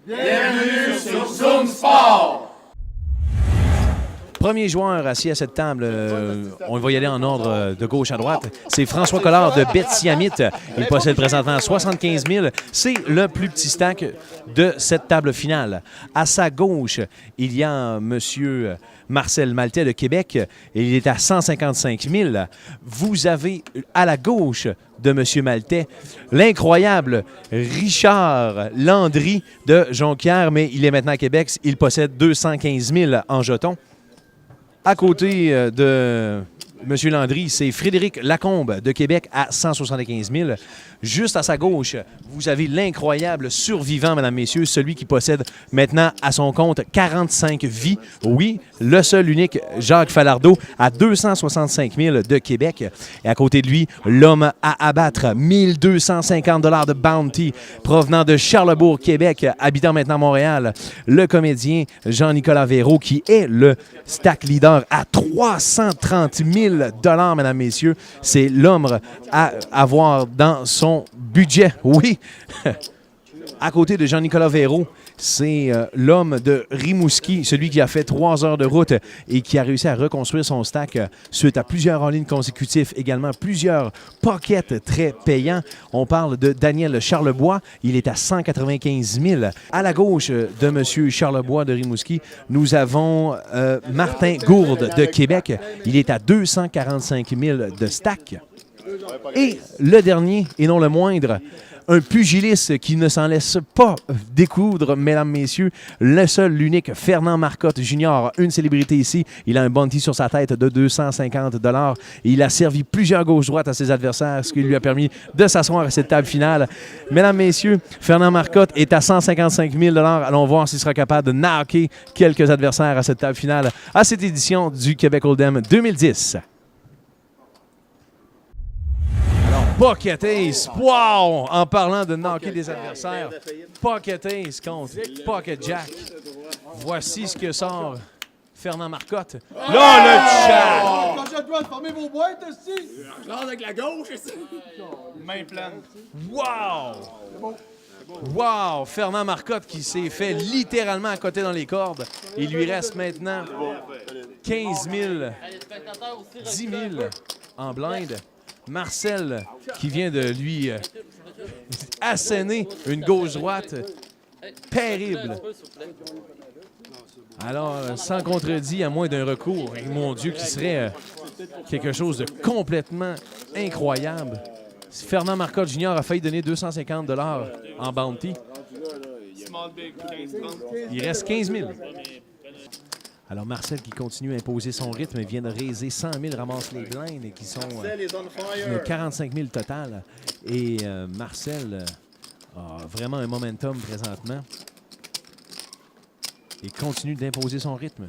Bienvenue sur Zoom Sport! Premier joueur assis à cette table, on va y aller en ordre de gauche à droite, c'est François Collard de Bet-Siamit. Il possède présentement 75 000. C'est le plus petit stack de cette table finale. À sa gauche, il y a M. Marcel Maltais de Québec et il est à 155 000. Vous avez à la gauche de M. Maltais l'incroyable Richard Landry de Jonquière, mais il est maintenant à Québec. Il possède 215 000 en jetons. À côté de M. Landry, c'est Frédéric Lacombe de Québec à 175 000. Juste à sa gauche, vous avez l'incroyable survivant, mesdames, messieurs, celui qui possède maintenant à son compte 45 vies. Oui, le seul unique Jacques Falardeau à 265 000 de Québec. Et à côté de lui, l'homme à abattre, 1 250 $ de bounty provenant de Charlebourg, Québec, habitant maintenant Montréal. Le comédien Jean-Nicolas Véraud qui est le stack leader à 330 000 $, mesdames, messieurs. C'est l'homme à avoir dans son budget, oui. À côté de Jean-Nicolas Véraud, c'est l'homme de Rimouski, celui qui a fait 3 heures de route et qui a réussi à reconstruire son stack suite à plusieurs en-ligne consécutifs, également plusieurs pockets très payants. On parle de Daniel Charlebois, il est à 195 000. À la gauche de M. Charlebois de Rimouski, nous avons Martin Gourde de Québec, il est à 245 000 de stack. Et le dernier, et non le moindre, un pugiliste qui ne s'en laisse pas découdre, mesdames, messieurs, le seul, l'unique Fernand Marcotte Jr., une célébrité ici. Il a un bounty sur sa tête de 250 $. Il a servi plusieurs gauches-droites à ses adversaires, ce qui lui a permis de s'asseoir à cette table finale. Mesdames, messieurs, Fernand Marcotte est à 155 000 $. Allons voir s'il sera capable de knocker quelques adversaires à cette table finale à cette édition du Québec Hold'em 2010. Pocket Ace, wow! En parlant de knocker des adversaires, Pocket Ace contre Pocket Jack. Voici ce que sort Fernand Marcotte. Là, le chat! Quand je dois former vos boîtes aussi! Je lance avec la gauche ici. Main pleine. Wow! Wow! Fernand Marcotte qui s'est fait littéralement accoter dans les cordes. Il lui reste maintenant 15 000, 10 000 en blind. Marcel qui vient de lui asséner une gauche-droite terrible. Alors, sans contredit, à moins d'un recours, mon Dieu, qui serait quelque chose de complètement incroyable. Fernand Marcotte Jr. a failli donner 250 $ en bounty. Il reste 15 000. Alors, Marcel qui continue à imposer son rythme vient de raiser 100 000, ramasse les blindes et qui sont 45 000 total. Et Marcel a vraiment un momentum présentement et continue d'imposer son rythme.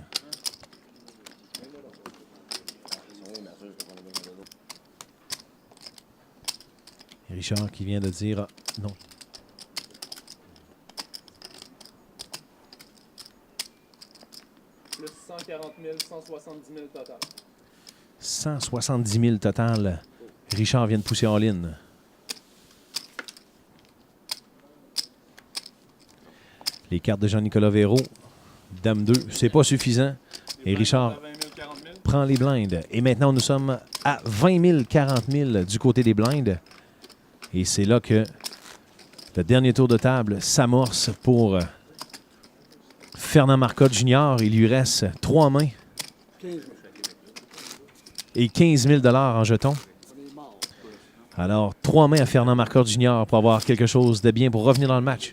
Et Richard qui vient de dire non. Plus 140 000, 170 000 total. 170 000 total. Richard vient de pousser en ligne. Les cartes de Jean-Nicolas Véraud. Dame 2, c'est pas suffisant. Et Richard prend les blindes. Et maintenant, nous sommes à 20 000, 40 000 du côté des blindes. Et c'est là que le dernier tour de table s'amorce pour Fernand Marcotte Jr. Il lui reste 3 mains et 15 000 $ en jetons. Alors, 3 mains à Fernand Marcotte Jr. pour avoir quelque chose de bien pour revenir dans le match.